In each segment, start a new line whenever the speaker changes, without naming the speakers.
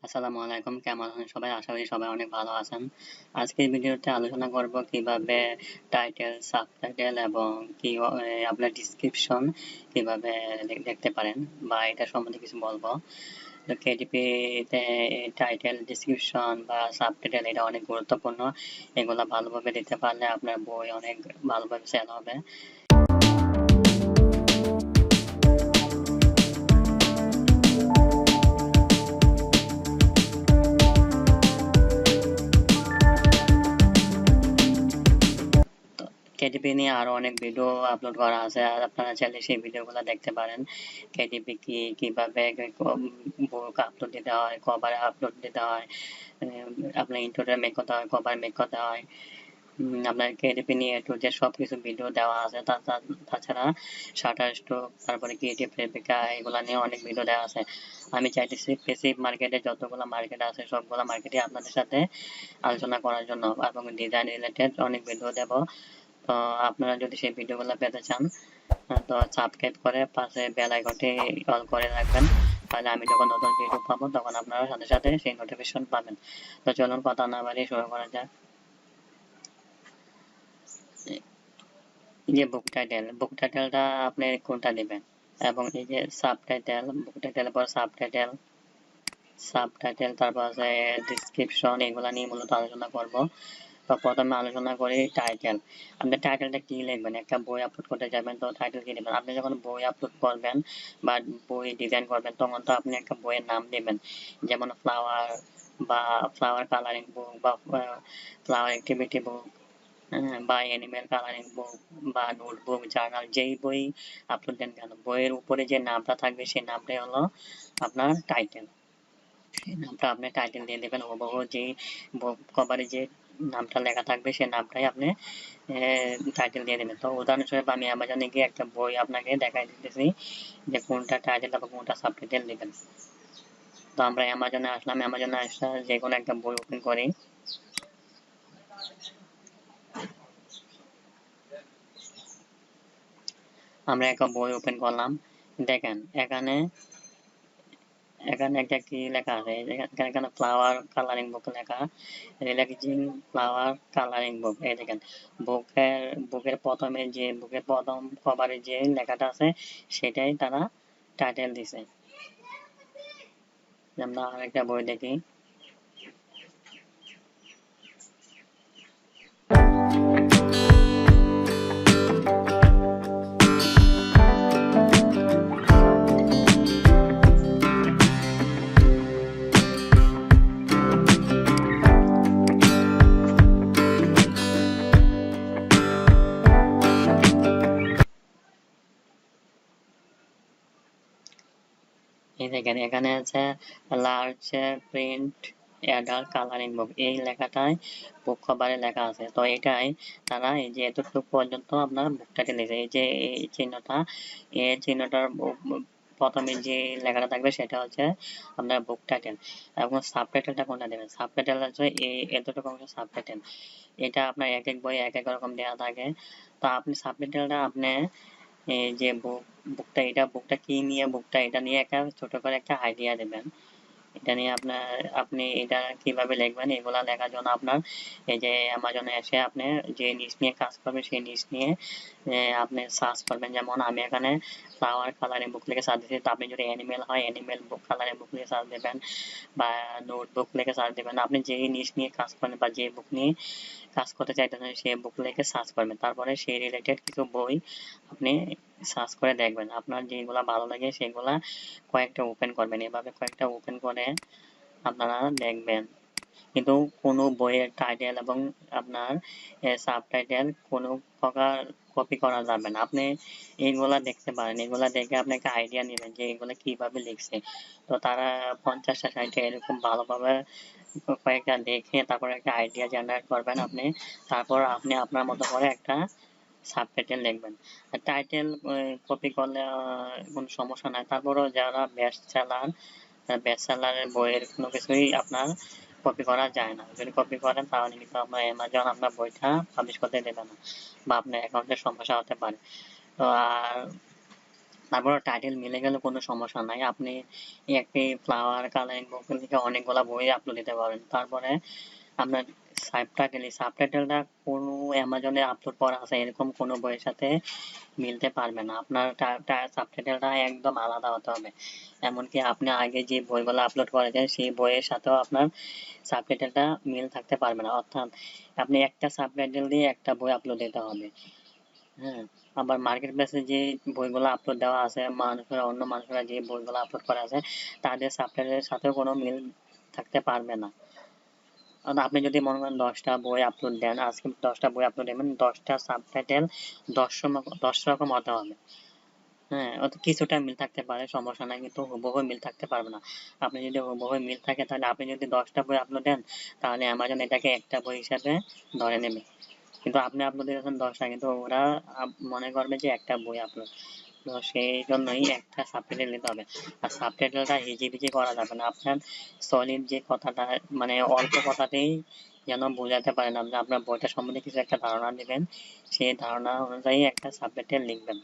আসসালামু আলাইকুম, কেমন আছেন সবাই? আশা করি সবাই অনেক ভালো আছেন। আজকের ভিডিওতে আলোচনা করব কিভাবে টাইটেল, সাবটাইটেল এবং কি আপনার ডিসক্রিপশন কিভাবে দেখতে পারেন বা এটা সম্বন্ধে কিছু বলবো। তো কেডিপি তে টাইটেল, ডিসক্রিপশন বা সাবটাইটেল এটা অনেক গুরুত্বপূর্ণ। এগুলা ভালোভাবে দিতে পারলে আপনার বই অনেক ভালোভাবে সেল হবে। কেডিপি নিয়ে আরো অনেক ভিডিও আপলোড করা আছে, আর আপনারা চাইলে সেই ভিডিওগুলো দেখতে পারেন। কেডিপি কি, কিভাবে বুক আপলোড দিতে হয়, কভার আপলোড দিতে হয়, আপনার ইন্ট্রোটা মেক করতে হয়, কভার মেক করতে হয়। আপনার কেডিপি নিয়ে একটু যে সবকিছু ভিডিও দেওয়া আছে, তাছাড়া শাটার স্ট্রোক, তারপরে ক্রিয়েটিভ রেপ্লিকা, এগুলা নিয়ে অনেক ভিডিও দেওয়া আছে। আমি চাইতেছি পেসিভ মার্কেটে যতগুলো মার্কেট আছে সবগুলো মার্কেটে আপনাদের সাথে আলোচনা করার জন্য, এবং ডিজাইন রিলেটেড অনেক ভিডিও দেব। তো আপনারা যদি সেই ভিডিওগুলো পেতে চান তো সাবস্ক্রাইব করে পাশে বেল আইকনটি অল করে রাখবেন, তাহলে আমি যখন নতুন ভিডিও পাবো তখন আপনারা সাথে সাথে সেই নোটিফিকেশন পাবেন। তো চলুন কথা না বাড়িয়ে শুরু করা যাক। এই যে বুক টাইটেলটা আপনি কোনটা দিবেন, এবং এই যে সাবটাইটেল, বুক টাইটেলের পর সাবটাইটেল তারপর আছে ডিসক্রিপশন, এগুলা নিয়ে মূলত আলোচনা করব। তো প্রথমে আলোচনা করি টাইটেল। আপনি টাইটেলটা কি লিখবেন? একটা বই আপলোড করতে যাবেন তো টাইটেল কি দিবেন? আপনি যখন বই আপলোড করবেন বা বই ডিজাইন করবেন তখন তো আপনি একটা বইয়ের নাম দিবেন, যেমন ফ্লাওয়ার বা ফ্লাওয়ার কালারিং বুক বা ফ্লাওয়ার অ্যাক্টিভিটি বুক, বা অ্যানিমেল কালারিং বুক বা নোটবুক, জার্নাল, যেই বই আপলোড দেন কেন বইয়ের উপরে যে নামটা থাকবে সেই নামটাই হলো আপনার টাইটেল। সেই নামটা আপনি টাইটেল দিয়ে দেবেন, হুবহু যে কভারে যে নামটা লেখা থাকবে সেই নামটাই আপনি টাইটেল দিয়ে দেবেন। তো উদাহরণস্বরূপ আমি অ্যামাজনে গিয়ে একটা বই আপনাকে দেখাই দিতেছি যে কোনটা টাইটেল এবং কোনটা সাবটাইটেল দিবেন। তো আমরা অ্যামাজনে আসলাম, অ্যামাজনে আসলে যে কোনো একটা বই ওপেন করি। আমরা একটা বই ওপেন করলাম, দেখেন এখানে এখানে একটা কি লেখা আছে, এখানে ফ্লাওয়ার কালারিং বুক লেখা, রিল্যাক্সিং ফ্লাওয়ার কালারিং বুক। এই দেখেন বুকের প্রথমে যে বুকের প্রথম কভারে যে লেখাটা আছে সেটাই তারা টাইটেল দিছে। আমরা আরেকটা বই দেখি। এই দেখেন এখানে আছে লার্জ প্রিন্ট অ্যাডাল্ট কালারিং বুক, এই লেখাটাই বুক কভারে লেখা আছে। তো এটাই তারা এই যে এতটুকু পর্যন্ত আপনার বুকটাকে লিখে, এই যে এই চিহ্নটা, এই চিহ্নটার প্রথমে যে লেখাটা থাকবে সেটা হচ্ছে আপনার বুক টাইটেল। এবং সাবটাইটেলটা কোনটা দেবেন? সাবটাইটেল হচ্ছে এই এতটুকু অংশ সাবটাইটেল। এটা আপনার এক এক বই এক এক রকম দেওয়া থাকে। তো আপনি সাবটাইটেলটা আপনি এই যে বুকটা কি নিয়ে, বুকটা এটা নিয়ে একটা ছোট করে একটা আইডিয়া দেবেন। এটা নিয়ে আপনি এটা কিভাবে লিখবেন এগুলা লেখার জন্য আপনার এই যে অ্যামাজনে এসে আপনি যে নিশ নিয়ে কাজ করবেন সেই নিশ নিয়ে আপনি সার্চ করবেন। যেমন আমি এখানে ফ্লাওয়ার কালারিং বুক লিখে সার্চ দিচ্ছি, তো আপনি যদি অ্যানিমেল হয় অ্যানিমেল বুক কালারিং বুক লিখে সার্চ দেবেন, বা নোটবুক লিখে সার্চ দেবেন। আপনি যেই নিশ নিয়ে কাজ করেন বা যে বুক নিয়ে কাজ করতে চাইতেছেন সেই বুক লিখে সার্চ করবেন, তারপরে সেই রিলেটেড কিছু বই আপনি সার্চ করে দেখবেন। আপনার যেগুলা ভালো লাগে সেগুলা কয়েকটা ওপেন করবেন, এভাবে কয়েকটা ওপেন করে আপনারা দেখবেন। কিন্তু কোনো বইয়ের টাইটেল এবং আপনার সাবটাইটেল কোনো প্রকার কপি করা যাবে না। আপনি এইগুলা দেখতে পারেন, এগুলা দেখে আপনি একটা আইডিয়া নেবেন যে এগুলা কিভাবে লিখছে। তো তারা 50টা 60টা এরকম ভালোভাবে কয়েকটা দেখে তারপর একটা আইডিয়া জেনারেট করবেন আপনি, তারপর আপনি আপনার মতো করে একটা সাবটাইটেল লিখবেন। টাইটেল কপি করলে কোনো সমস্যা নাই, তারপরেও যারা বেস্ট সেলারের বইয়ের কোনো কিছুই আপনার কপি করা যায় না। যদি কপি করেন তাহলে কিন্তু আপনার অ্যামাজন আপনার বইটা পাবলিশ করতে দেবে না, বা আপনার অ্যাকাউন্টের সমস্যা হতে পারে। তো আর তারপর টাইটেল মিলে গেলে কোনো সমস্যা নাই, আপনি একটি ফ্লাওয়ার কালারিং বুক থেকে অনেকগুলা বই আপলোড দিতে পারেন। তারপরে আপনার সাবটাইটেলটা কোনো অ্যামাজনে আপলোড করা আছে এরকম কোনো বইয়ের সাথে মিলতে পারবে না, আপনার সাবটাইটেলটা একদম আলাদা হতে হবে। এমনকি আপনি আগে যে বইগুলো আপলোড করেছেন সেই বইয়ের সাথেও আপনার সাবটাইটেলটা মিল থাকতে পারবে না, অর্থাৎ আপনি একটা সাবটাইটেল দিয়ে একটা বই আপলোড দিতে হবে। হ্যাঁ, আবার মার্কেট প্লেসে যে বইগুলো আপলোড দেওয়া আছে, অন্য মানুষরা যে বইগুলো আপলোড করা আছে তাদের সাবটাইটেলের সাথেও কোনো মিল থাকতে পারবে না। আপনি যদি মনে করেন 10টা বই আপলোড দেন, আজকে 10টা বই আপলোড দেবেন, 10টা সাবটাইটেল 10 রকম হতে হবে। হ্যাঁ, কিছুটা মিল থাকতে পারে, সমস্যা নাই, কিন্তু হুবহু মিল থাকতে পারবে না। আপনি যদি হুবহু মিল থাকে তাহলে আপনি যদি 10টা বই আপলোড দেন তাহলে অ্যামাজন এটাকে একটা বই হিসাবে ধরে নেবে, কিন্তু আপনি আপলোড দিয়েছেন 10টা, কিন্তু ওরা মনে করবে যে একটা বই আপলোড। তো সেই জন্যই একটা সাবটাইটেল নিতে হবে। আর সাবটাইটেলটা হিজিবিজি করা যাবে না, আপনার সলিড যে কথাটা, মানে অল্প কথাতেই যেন বোঝাতে পারেন, আপনি আপনার বইটা সম্বন্ধে কিছু একটা ধারণা দিবেন, সেই ধারণা অনুযায়ী একটা সাবটাইটেল লিখবেন।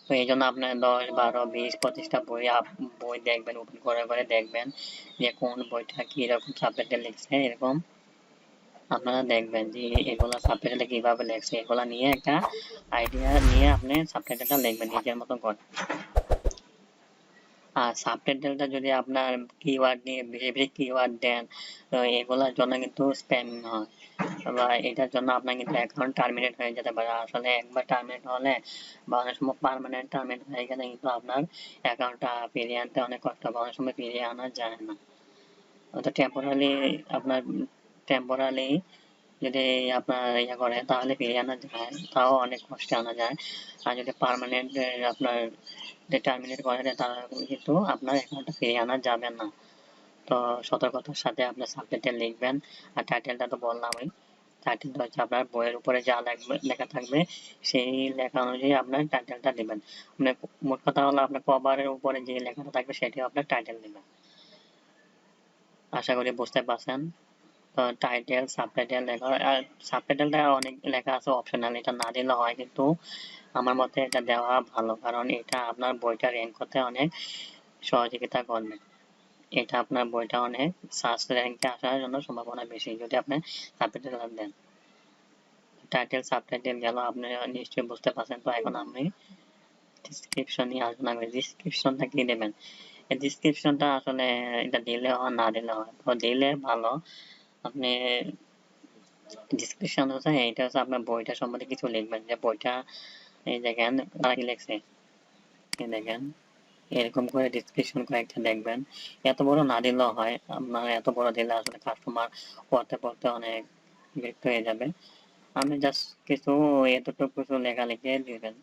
তো এই জন্য আপনার 10, 12, 20, 25টা বই দেখবেন, ওপেন করে দেখবেন যে কোন বইটা কিরকম সাবটাইটেল লিখছে, এরকম আপনারা দেখবেন যে এগুলা সাবটাইটেলটা কিভাবে লেখছে, এগুলা নিয়ে একটা আইডিয়া নিয়ে আপনি সাবটাইটেলটা লিখবেন নিজের মতো করে। আর সাবটাইটেলটা যদি আপনার কিওয়ার্ড নিয়ে বেশি বেশি কিওয়ার্ড দেন, তো এগুলোর জন্য কিন্তু স্প্যামিং হয়, বা এটার জন্য আপনার কিন্তু অ্যাকাউন্ট টার্মিনেট হয়ে যেতে পারে। আসলে একবার টার্মিনেট হলে বা অনেক সময় পার্মানেন্ট টার্মিনেট হয়ে গেলে কিন্তু আপনার অ্যাকাউন্টটা ফিরিয়ে আনতে অনেক কষ্ট হবে, অনেক সময় ফিরিয়ে আনা যায় না। তো টেম্পোরালি যদি আপনার ইয়ে করে তাহলে ফিরিয়ে আনা যায়, তাও অনেক কষ্টে আনা যায়। আর যদি পার্মানেন্ট আপনার টার্মিনেট করে দেয় তাহলে কিন্তু আপনার অ্যাকাউন্টটা ফিরিয়ে আনা যাবে না। তো সতর্কতার সাথে আপনার সাবটাইটেল লিখবেন। আর টাইটেলটা তো বললামই, টাইটেলটা হচ্ছে আপনার বইয়ের উপরে যা লেখা থাকবে সেই লেখা অনুযায়ী আপনার টাইটেলটা দিবেন। মানে মোট কথা হলো আপনার কভারের উপরে যে লেখাটা থাকবে সেটি আপনার টাইটেল দিবেন। আশা করি বুঝতে পারছেন। তো টাইটেল, সাবটাইটেল লেখা, আর সাবটাইটেলটা অনেক লেখা আছে অপশনাল, এটা না দিলে হয়, কিন্তু আমার মতে এটা দেওয়া ভালো, কারণ এটা আপনার বইটা র্যাঙ্ক করতে অনেক সহযোগিতা করবে। এটা আপনার বইটা অনেক সার্চ র্যাঙ্কে আসার জন্য সম্ভাবনা বেশি যদি আপনি সাবটাইটেল দেন। টাইটেল সাবটাইটেল গেল, আপনি নিশ্চয়ই বুঝতে পারছেন। তো এখন আমি ডিসক্রিপশন নিয়ে আলোচনা করি। ডিসক্রিপশনটা কি দেবেন? এই ডিসক্রিপশনটা আসলে এটা দিলে হয় না দিলে হয়, তো দিলে ভালো। আপনি ডিসক্রিপশন হচ্ছে এইটা হচ্ছে আপনার বইটা সম্বন্ধে কিছু লিখবেন, যে বইটা এই দেখেন তারা কি লিখছে, এই দেখেন এরকম করে ডিসক্রিপশন কয়েকটা দেখবেন। এত বড় না দিলেও হয়, আপনার এত বড় দিলে আসলে কাস্টমার পড়তে পড়তে অনেক বিরক্ত হয়ে যাবে। আপনি জাস্ট কিছু এতটুকু কিছু লেখা লিখে দিবেন,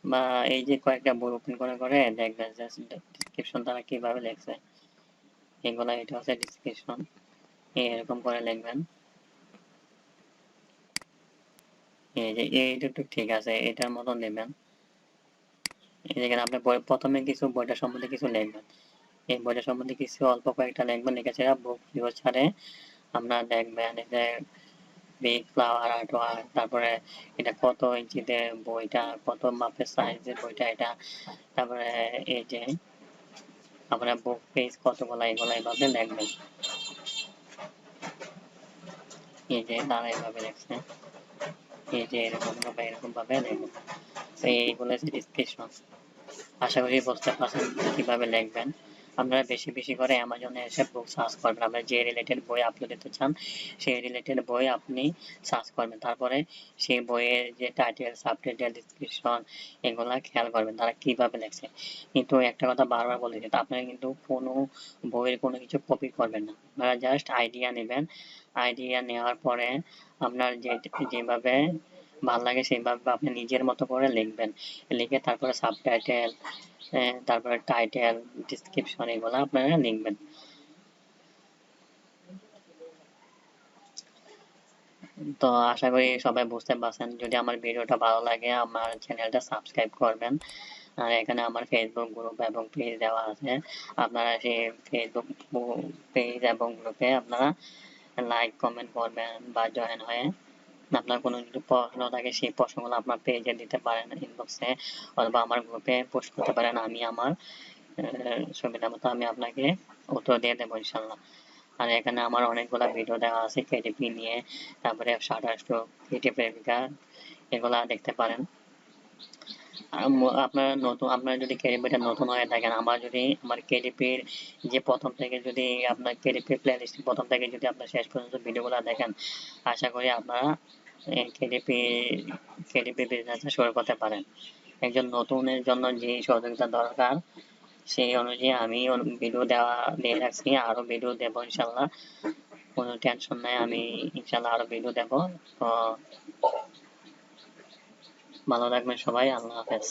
বা এই যে কয়েকটা বই ওপেন করে দেখবেন জাস্ট ডিসক্রিপশন তারা কিভাবে লিখছে, এগুলা এটা হচ্ছে ডিসক্রিপশন, এরকম করে লিখবেন। এই যে এইটুকু ঠিক আছে, এটার মতন দেবেন। যেখানে আপনি প্রথমে কিছু বইটা সম্বন্ধে কিছু লিখবেন, এই বইটা সম্বন্ধে কিছু অল্প কয়েকটা লিখবেন, লিখে ছেড়ে বুক রিভিউ ছাড়ে আপনারা দেখবেন এই যে বিগ ফ্লাওয়ার আর্টওয়ার্ক, তারপরে এটা কত ইঞ্চিতে বইটা, কত মাপের সাইজের বইটা এটা, তারপরে এই যে আপনার বুক পেজ কতগুলা, এগুলো এইভাবে লিখবেন। এই যে তারা এইভাবে লিখছে, এই যে এরকম ভাবে লিখবেন। তো এইগুলো হচ্ছে ডিসক্রিপশন। আশা করি বুঝতে পারছেন কিভাবে লিখবেন। আপনারা বেশি বেশি করে অ্যামাজনে এসে বুক সার্চ করবেন, আপনারা যে রিলেটেড বই আপলোড দিতে চান সেই রিলেটেড বই আপনি সার্চ করবেন, তারপরে সেই বইয়ের যে টাইটেল, সাবটাইটেল, ডিসক্রিপশন এগুলা খেয়াল করবেন তারা কিভাবে লিখছে। কিন্তু একটা কথা বারবার বলেছি, আপনারা কিন্তু কোনো বইয়ের কোনো কিছু কপি করবেন না, আপনারা জাস্ট আইডিয়া নেবেন। আইডিয়া নেওয়ার পরে আপনার যেভাবে ভাল লাগে সেইভাবে আপনি নিজের মতো করে লিখবেন, লিখে তারপরে সাবটাইটেল, তারপরে টাইটেল, ডিসক্রিপশন এগুলো আপনারা লিখবেন। তো আশা করি সবাই বুঝতে পারছেন। যদি আমার ভিডিওটা ভালো লাগে আমার চ্যানেলটা সাবস্ক্রাইব করবেন। আর এখানে আমার ফেসবুক গ্রুপ এবং পেজ দেওয়া আছে, আপনারা সেই ফেসবুক পেজ এবং গ্রুপে আপনারা লাইক কমেন্ট করবেন বা জয়েন হয়ে আপনার কোনো যদি প্রশ্ন থাকে সেই প্রশ্নগুলো আপনার পেজে দিতে পারেন ইনবক্সে, অথবা আমার গ্রুপে পোস্ট করতে পারেন। আমি আমার সুবিধা মতো আমি আপনাকে উত্তর দিয়ে দেবো ইনশাল্লাহ। আর এখানে আমার অনেকগুলো ভিডিও দেওয়া আছে কেডিপি নিয়ে, তারপরে শাটারস্ট্রোক, কেটিপি এগুলা দেখতে পারেন। আপনারা যদি কেডিপিটা নতুন হয়ে থাকেন, আমার কেডিপির যে প্রথম থেকে যদি আপনার কেডিপি প্লেলিস্ট প্রথম থেকে যদি আপনার শেষ পর্যন্ত ভিডিওগুলো দেখেন, আশা করি আপনারা কেডিপি কেডিপি বিজনেসটা শুরু করতে পারেন। একজন নতুনের জন্য যে সহযোগিতা দরকার সেই অনুযায়ী আমি ভিডিও দিয়ে রাখছি, আরো ভিডিও দেবো ইনশাল্লাহ। কোনো টেনশন নাই, আমি ইনশাল্লাহ আরো ভিডিও দেবো। তো ভালো থাকবেন সবাই, আল্লাহ হাফেজ।